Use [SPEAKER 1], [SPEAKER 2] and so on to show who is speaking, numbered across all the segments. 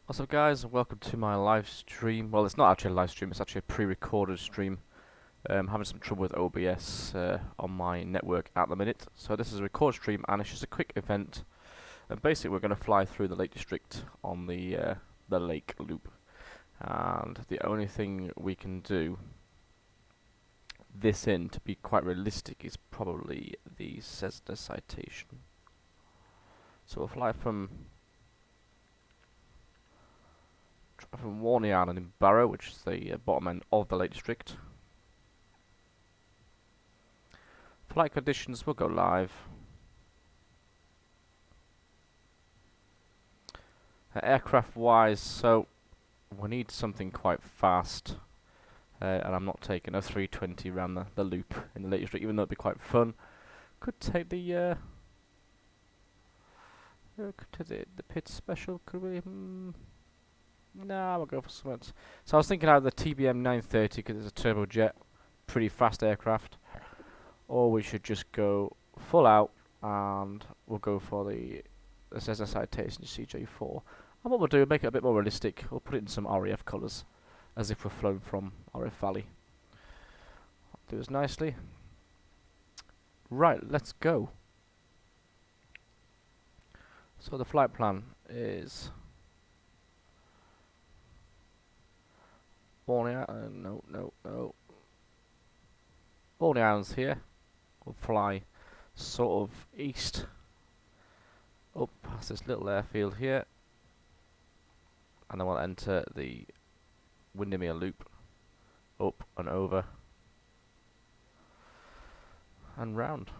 [SPEAKER 1] What's up guys, and welcome to my live stream. Well, it's not actually a live stream, it's actually a pre-recorded stream. Having some trouble with OBS on my network at the minute. So this is a record stream and it's just a quick event. And basically we're going to fly through the Lake District on the lake loop. And the only thing we can do this in to be quite realistic is probably the Cessna citation. So we'll fly from Warney Island in Barrow, which is the bottom end of the Lake District. Flight conditions will go live. Aircraft wise, so we need something quite fast. And I'm not taking a 320 around the loop in the Lake District, even though it'd be quite fun. Could take the pit special, could we? Nah, we'll go for something else. So I was thinking out of the TBM 930 because it's a turbojet, pretty fast aircraft. Or we should just go full out and we'll go for the Cessna Citation CJ4. And what we'll do, make it a bit more realistic, we'll put it in some RAF colours, as if we're flown from RAF Valley. Do this nicely. Right, let's go. So the flight plan is Warney Island, no. Warney Island's here. We'll fly sort of east up past this little airfield here, and then we'll enter the Windermere loop up and over and round.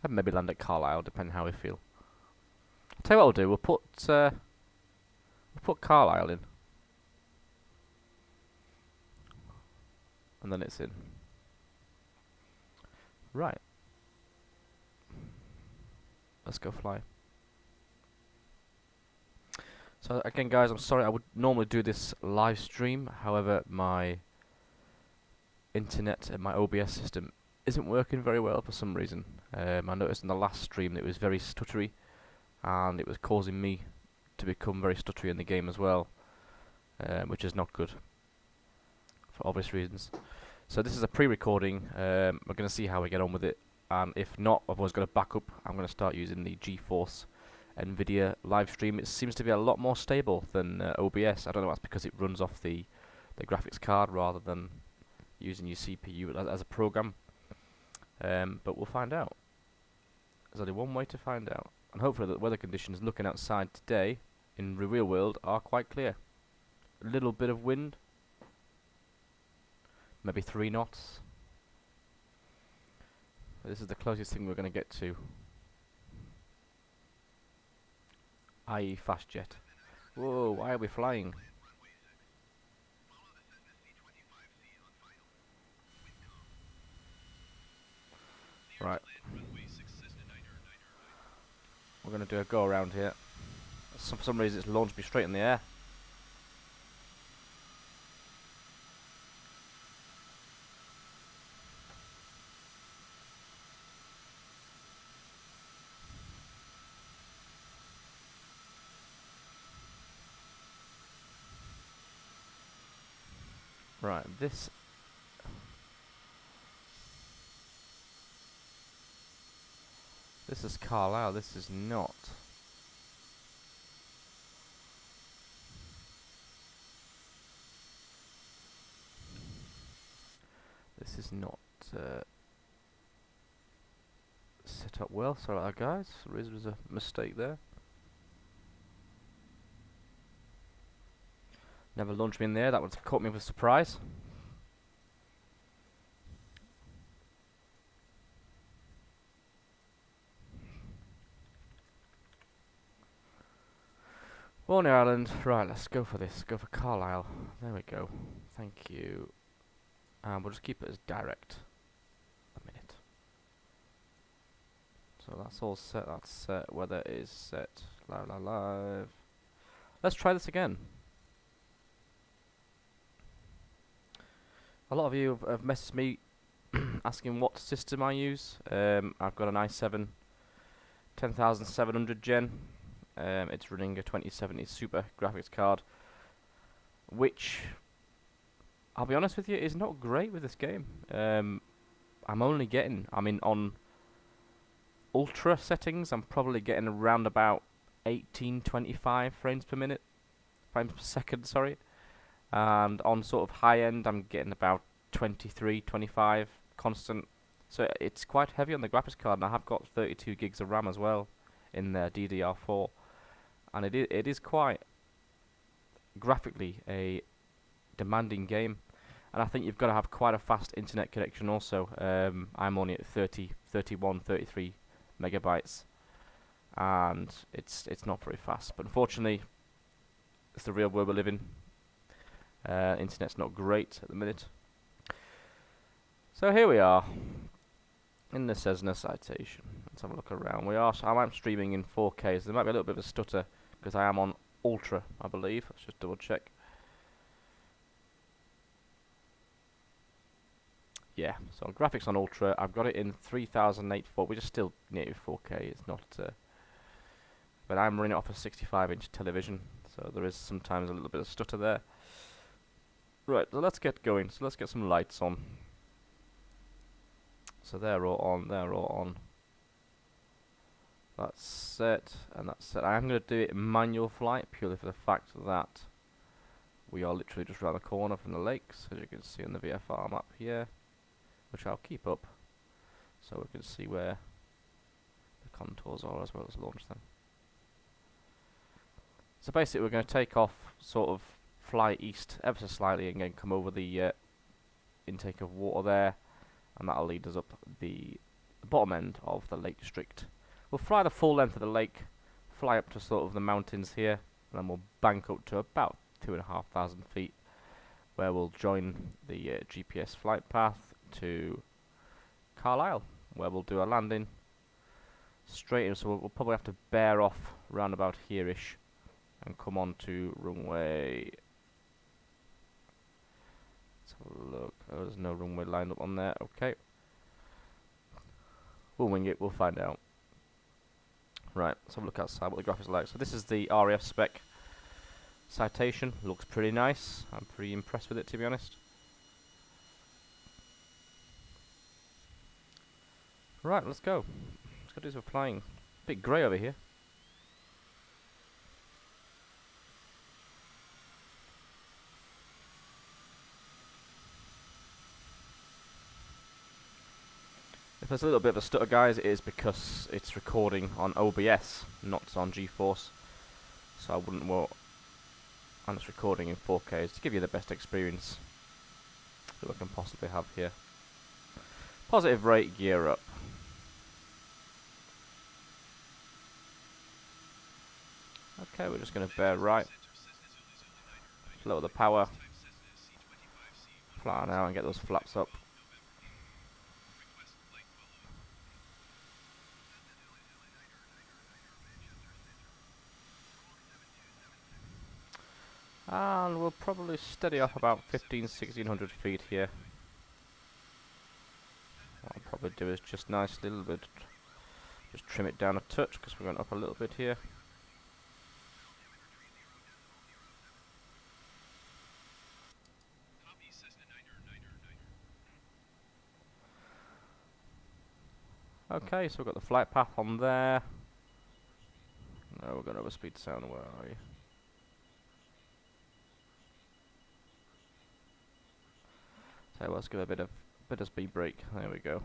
[SPEAKER 1] And maybe land at Carlisle, depending how we feel. I'll tell you what we'll do. We'll put Carlisle in, and then it's in. Right. Let's go fly. So again, guys, I'm sorry. I would normally do this live stream. However, my internet and my OBS system isn't working very well for some reason. I noticed in the last stream that it was very stuttery, and it was causing me to become very stuttery in the game as well, which is not good for obvious reasons. So this is a pre-recording. We're going to see how we get on with it, and if not, I've always got a backup. I'm going to start using the GeForce NVIDIA live stream. It seems to be a lot more stable than OBS. I don't know if that's because it runs off the graphics card rather than using your CPU as a program. But we'll find out. There's only one way to find out. And hopefully the weather conditions looking outside today in the real world are quite clear. A little bit of wind. Maybe 3 knots. This is the closest thing we're going to get to, i.e. fast jet. Whoa, why are we flying? Right. We're going to do a go around here. For some reason it's launched me straight in the air. Right, this is Carlisle, this is not. This is not set up well, sorry about that guys, there was a mistake there. Never launched me in there, that one's caught me with a surprise. Warney Island, right, let's go for this, go for Carlisle. There we go, thank you. And we'll just keep it as direct. A minute. So that's all set, that's set, weather is set, live. Let's try this again. A lot of you have messaged me asking what system I use. I've got an i7 10,700 gen. It's running a 2070 Super graphics card, which, I'll be honest with you, is not great with this game. On ultra settings, I'm probably getting around about 1825 frames per minute, frames per second, sorry. And on sort of high end, I'm getting about 23, 25 constant. So it's quite heavy on the graphics card, and I have got 32 gigs of RAM as well in there, DDR4, and it is quite graphically a demanding game. And I think you've got to have quite a fast internet connection also. I'm only at 30, 31, 33 megabytes, and it's not very fast. But unfortunately, it's the real world we live in. Internet's not great at the minute. So here we are in the Cessna citation. Let's have a look around. I'm streaming in 4K, so there might be a little bit of a stutter because I am on Ultra, I believe. Let's just double check. Yeah, so graphics on Ultra. I've got it in 3084, which is still nearly 4K. It's not, but I'm running it off a 65-inch television, so there is sometimes a little bit of stutter there. Right, so let's get going. So let's get some lights on. So they're all on. That's set, and that's set. I am going to do it in manual flight, purely for the fact that we are literally just around the corner from the lakes, as you can see on the VFR map here, which I'll keep up, so we can see where the contours are as well as launch them. So basically we're going to take off, sort of fly east ever so slightly, and then come over the intake of water there, and that'll lead us up the bottom end of the Lake District. We'll fly the full length of the lake, fly up to sort of the mountains here, and then we'll bank up to about 2,500 feet, where we'll join the GPS flight path to Carlisle, where we'll do a landing straight in. So we'll probably have to bear off round about here-ish and come on to runway. Let's have a look. Oh, there's no runway lined up on there. Okay. We'll wing it, we'll find out. Right, let's have a look outside what the graphics are like. So this is the RAF spec citation. Looks pretty nice. I'm pretty impressed with it, to be honest. Right, let's go. Let's go do some flying. A bit grey over here. If there's a little bit of a stutter, guys, it is because it's recording on OBS, not on GeForce. So I wouldn't want. I'm just recording in 4K to give you the best experience that I can possibly have here. Positive rate, gear up. Okay, we're just going to bear right. Lower the power. Fly now and get those flaps up. And we'll probably steady off about 1600 feet here. What I'll probably do is just nicely a little bit, just trim it down a touch because we're going up a little bit here. Okay, so we've got the flight path on there. No, we're going over speed sound. Where are you? So let's give a bit of speed brake. There we go.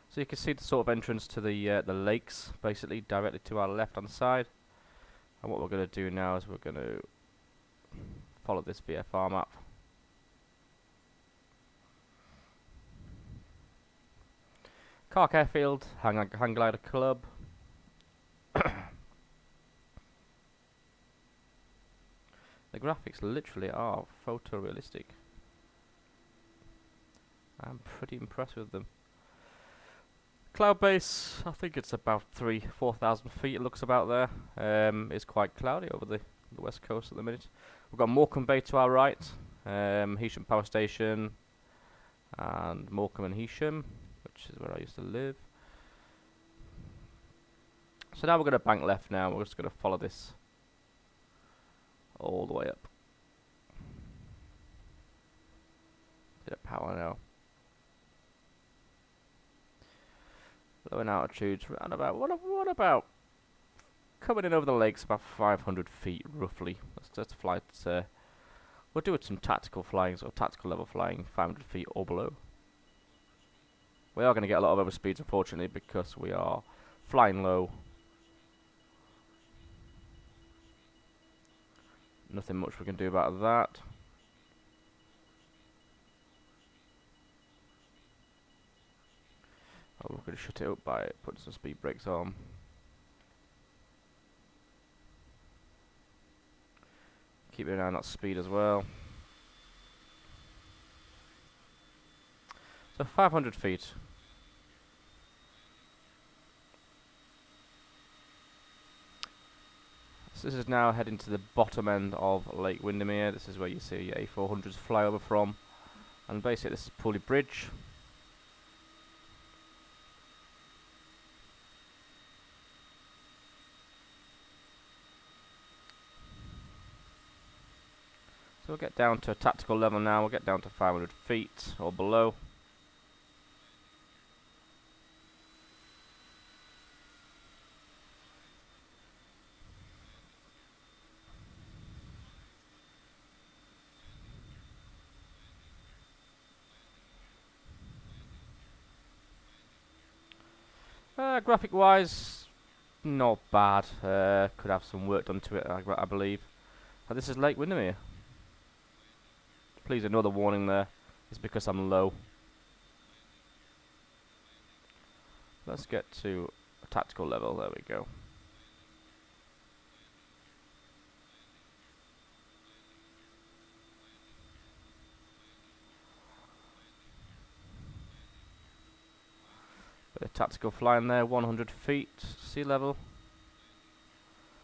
[SPEAKER 1] So you can see the sort of entrance to the lakes, basically directly to our left-hand side. And what we're going to do now is we're going to follow this VFR map. Cark Airfield, Hang Glider Club. The graphics literally are photorealistic. I'm pretty impressed with them. Cloud base, I think it's about 4,000 feet. It looks about there. It's quite cloudy over the west coast at the minute. We've got Morecambe Bay to our right, Heysham Power Station, and Morecambe and Heysham, which is where I used to live. So now we're going to bank left now. We're just going to follow this all the way up. Bit of power now. Low altitudes around about, what about coming in over the lakes about 500 feet roughly. Let's fly it, we'll do it some tactical flying, so tactical level flying, 500 feet or below. We are going to get a lot of overspeeds unfortunately because we are flying low. Nothing much we can do about that. Oh, we're going to shut it up by putting some speed brakes on. Keep an eye on that speed as well. So 500 feet. So this is now heading to the bottom end of Lake Windermere. This is where you see A400s fly over from. And basically this is Pulley Bridge. So we'll get down to a tactical level now. We'll get down to 500 feet or below. Graphic wise, not bad. Could have some work done to it, I believe. This is Lake Windermere. Please, another warning there. It's because I'm low. Let's get to a tactical level. There we go. Bit of tactical flying there, 100 feet sea level.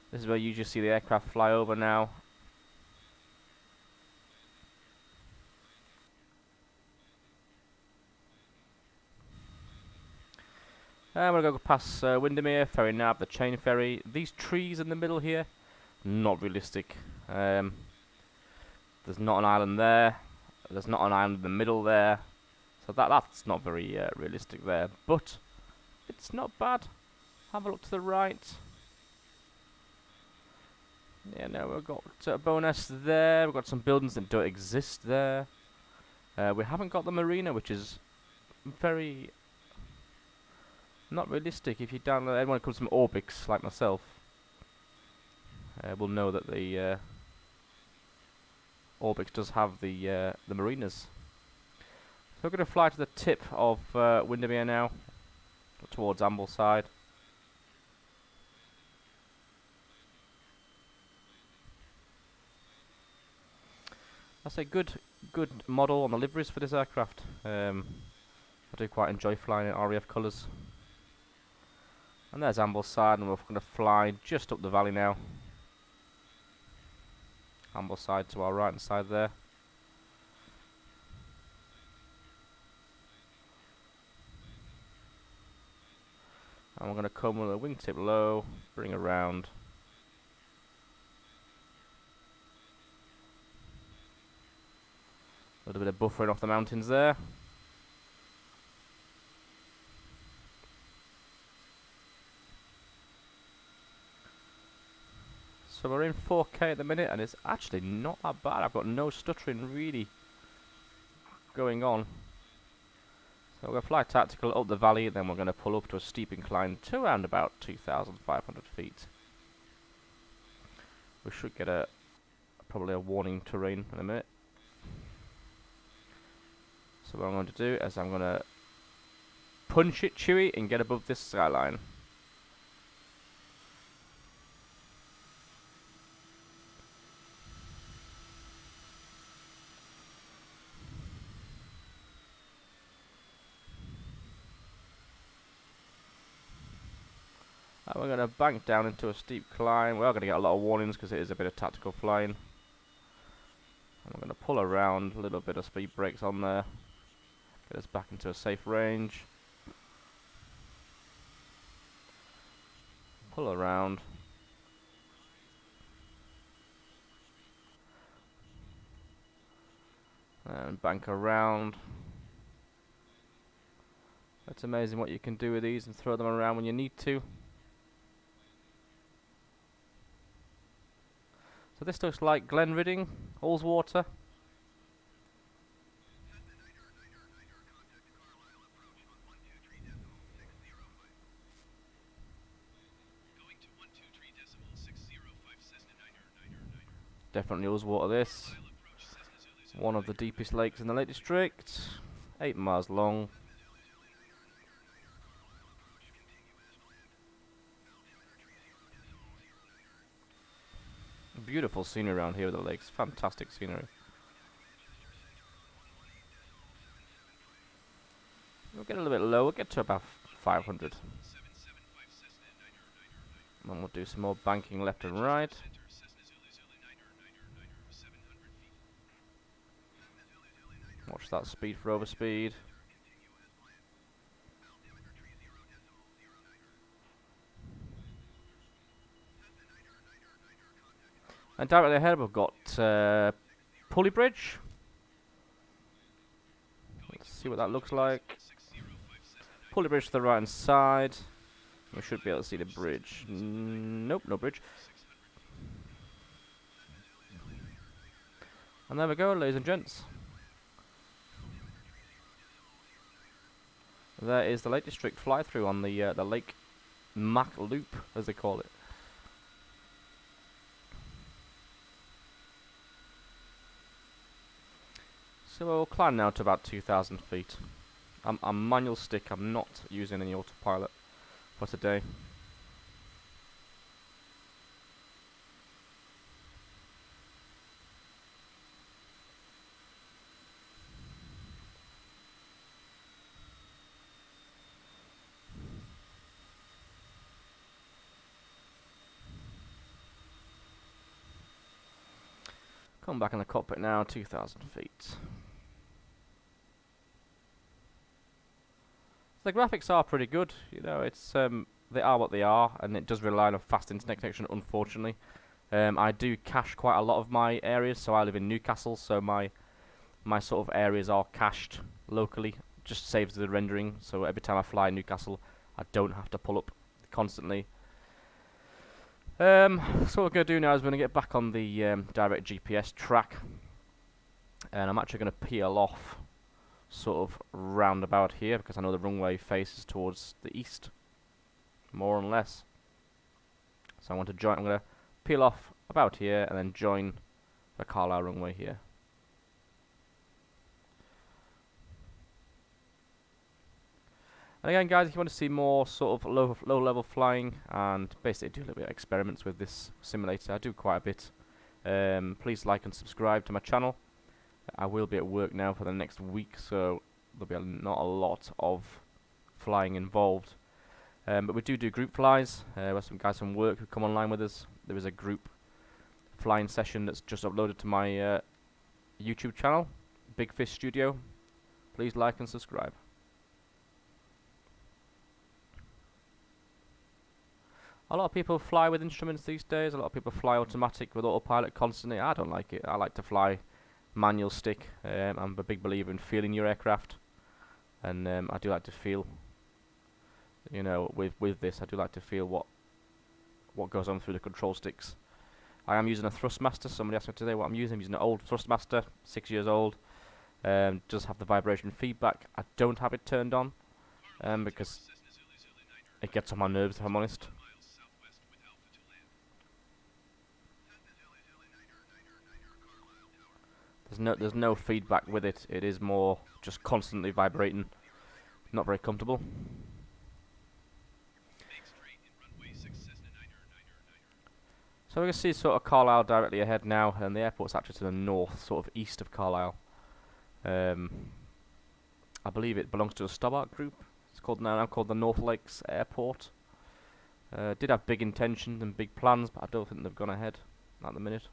[SPEAKER 1] This is where you just see the aircraft fly over now. And we're going to go past Windermere, Ferry Nab, the chain ferry. These trees in the middle here, not realistic. There's not an island there. There's not an island in the middle there. So that's not very realistic there. But it's not bad. Have a look to the right. Yeah, no, we've got a bonus there. We've got some buildings that don't exist there. We haven't got the marina, which is very not realistic. If you download, anyone who comes from Orbix like myself will know that the Orbix does have the marinas. So we're going to fly to the tip of Windermere now, towards Ambleside. That's a good model on the liveries for this aircraft. I do quite enjoy flying in RAF colours. And there's Ambleside, and we're going to fly just up the valley now. Ambleside to our right hand side there. And we're going to come with a wingtip low, bring around. A little bit of buffering off the mountains there. So we're in 4K at the minute, and it's actually not that bad. I've got no stuttering really going on. So we're going to fly tactical up the valley, then we're going to pull up to a steep incline to around about 2,500 feet. We should get probably a warning terrain in a minute. So what I'm going to do is I'm going to punch it, Chewy, and get above this skyline. And we're going to bank down into a steep climb. We are going to get a lot of warnings because it is a bit of tactical flying. And we're going to pull around, a little bit of speed brakes on there. Get us back into a safe range. Pull around. And bank around. It's amazing what you can do with these and throw them around when you need to. So this looks like Glenridding, Ullswater. Definitely Ullswater this. One of the deepest lakes in the Lake District. 8 miles long. Beautiful scenery around here with the lakes. Fantastic scenery. We'll get a little bit low. We'll get to about 500. And we'll do some more banking left and right. Watch that speed for overspeed. And directly ahead we've got Pulley Bridge. Let's see what that looks like. Pulley Bridge to the right hand side. We should be able to see the bridge. Nope, no bridge. And there we go, ladies and gents. There is the Lake District fly-through on the Lake Mach loop, as they call it. So we'll climb now to about 2,000 feet. I'm manual stick, I'm not using any autopilot for today. Come back in the cockpit now, 2,000 feet. The graphics are pretty good, you know, it's they are what they are, and it does rely on a fast internet connection, unfortunately. I do cache quite a lot of my areas, so I live in Newcastle, so my sort of areas are cached locally, just saves the rendering, so every time I fly in Newcastle, I don't have to pull up constantly. So what we're going to do now is we're going to get back on the direct GPS track, and I'm actually going to peel off sort of roundabout here because I know the runway faces towards the east, more or less. So I want to join. I'm going to peel off about here and then join the Carlisle runway here. And again, guys, if you want to see more sort of low level flying and basically do a little bit of experiments with this simulator, I do quite a bit. Please like and subscribe to my channel. I will be at work now for the next week, so there'll be not a lot of flying involved. But we do group flies, where some guys from work who come online with us. There is a group flying session that's just uploaded to my YouTube channel, Big Fish Studio. Please like and subscribe. A lot of people fly with instruments these days. A lot of people fly automatic with autopilot constantly. I don't like it. I like to fly manual stick. I'm a big believer in feeling your aircraft, and I do like to feel, you know, with this, I do like to feel what goes on through the control sticks. I am using a Thrustmaster. Somebody asked me today what I'm using. I'm using an old Thrustmaster, 6 years old. Does have the vibration feedback. I don't have it turned on because it gets on my nerves, if I'm honest. There's no feedback with it. It is more just constantly vibrating. Not very comfortable. So we can see sort of Carlisle directly ahead now, and the airport's actually to the north, sort of east of Carlisle. I believe it belongs to a Stobart group. It's called now called the North Lakes Airport. Did have big intentions and big plans, but I don't think they've gone ahead at the minute.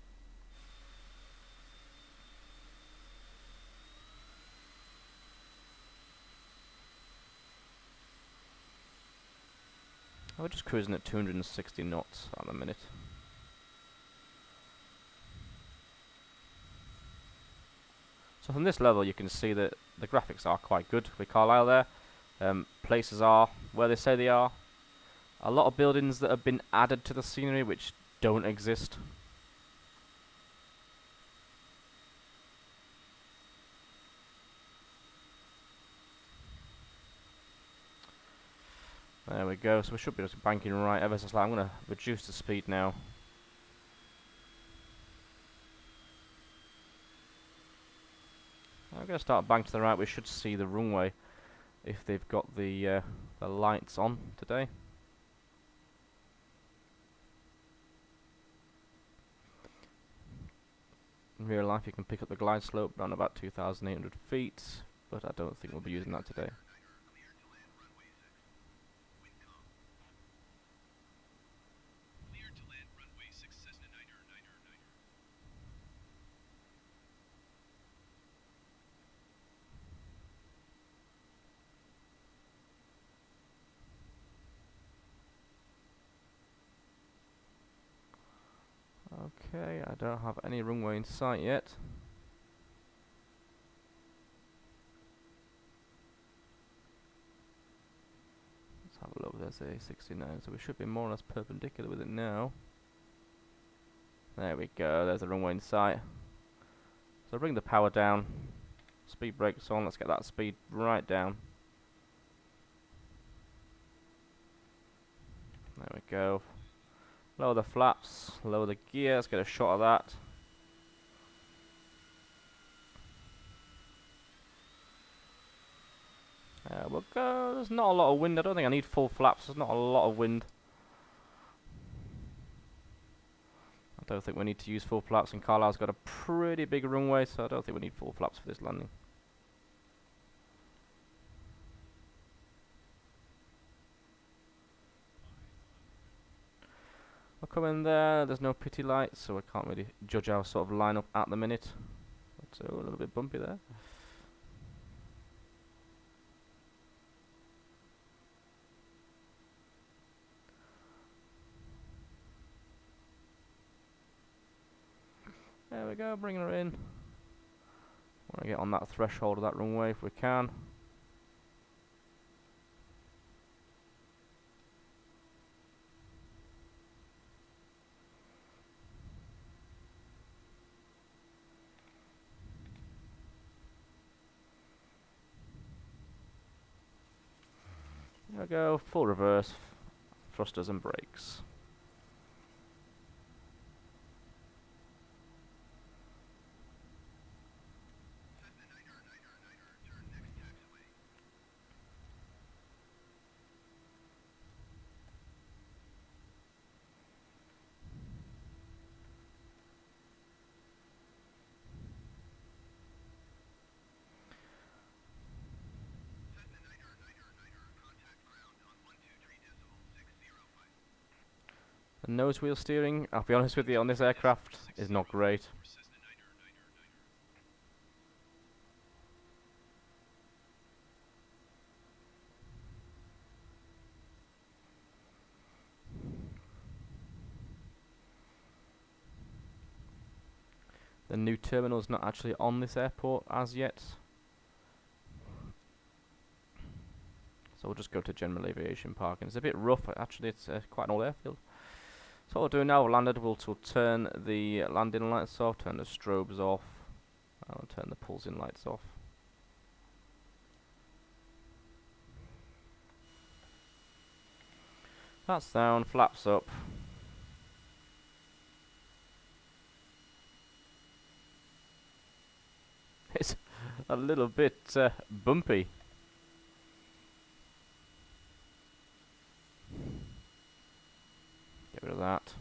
[SPEAKER 1] We're just cruising at 260 knots at the minute. So from this level you can see that the graphics are quite good with Carlisle there. Places are where they say they are. A lot of buildings that have been added to the scenery which don't exist. There we go, so we should be just banking right ever so slightly. I'm going to reduce the speed now. I'm going to start bank to the right. We should see the runway if they've got the lights on today. In real life you can pick up the glide slope around about 2,800 feet, but I don't think we'll be using that today. Okay, I don't have any runway in sight yet. Let's have a look, there's a 69, so we should be more or less perpendicular with it now. There we go, there's the runway in sight. So bring the power down, speed brakes on, let's get that speed right down. There we go. Lower the flaps, lower the gear, let's get a shot of that. We'll go, there's not a lot of wind, I don't think I need full flaps, there's not a lot of wind. I don't think we need to use full flaps, and Carlisle's got a pretty big runway, so I don't think we need full flaps for this landing. We'll come in there, there's no pity lights, so I can't really judge our sort of lineup at the minute. So a little bit bumpy there. There we go, bringing her in. Want to get on that threshold of that runway if we can. There we go, full reverse, thrusters and brakes. The nose wheel steering, I'll be honest with you, on this aircraft is not great. The new terminal is not actually on this airport as yet. So we'll just go to general aviation parking. It's a bit rough, actually, it's quite an old airfield. So what we'll do now, we'll land it, we'll turn the landing lights off, turn the strobes off, and we'll turn the pulse-in lights off. That's down, flaps up. It's a little bit bumpy. Get rid of that.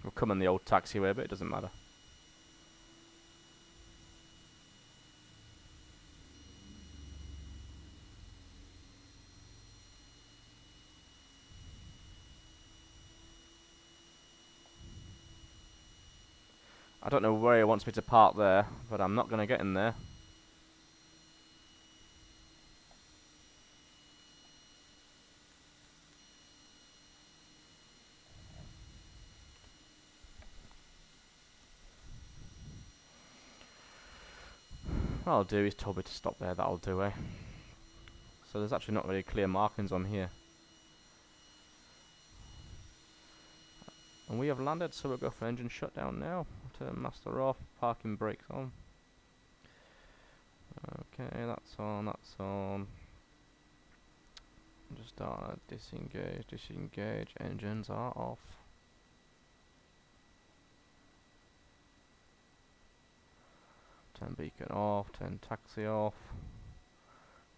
[SPEAKER 1] We'll come in the old taxiway, but it doesn't matter. I don't know where he wants me to park there, but I'm not going to get in there. What I'll do, he's told me to stop there, that'll do, eh? So there's actually not really clear markings on here. And we have landed, so we'll go for engine shutdown now. Turn master off, parking brakes on. Okay, that's on, that's on. Just start disengage, disengage, engines are off. Turn beacon off, turn taxi off.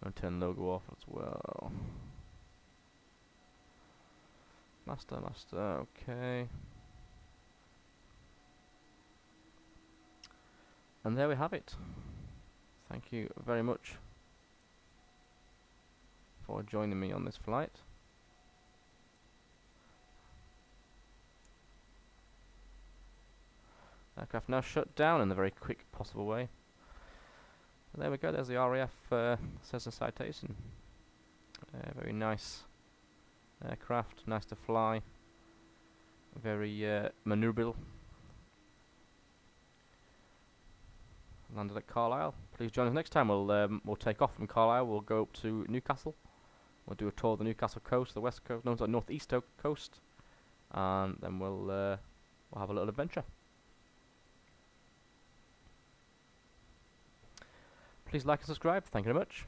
[SPEAKER 1] And turn logo off as well. Master, okay. And there we have it. Thank you very much for joining me on this flight. Aircraft now shut down in the very quick possible way. And there we go, there's the RAF Cessna Citation. Very nice aircraft, nice to fly, very manoeuvrable. Landed at Carlisle. Please join us next time. We'll take off from Carlisle. We'll go up to Newcastle. We'll do a tour of the Newcastle coast, the west coast, no, the northeast coast, and then we'll have a little adventure. Please like and subscribe. Thank you very much.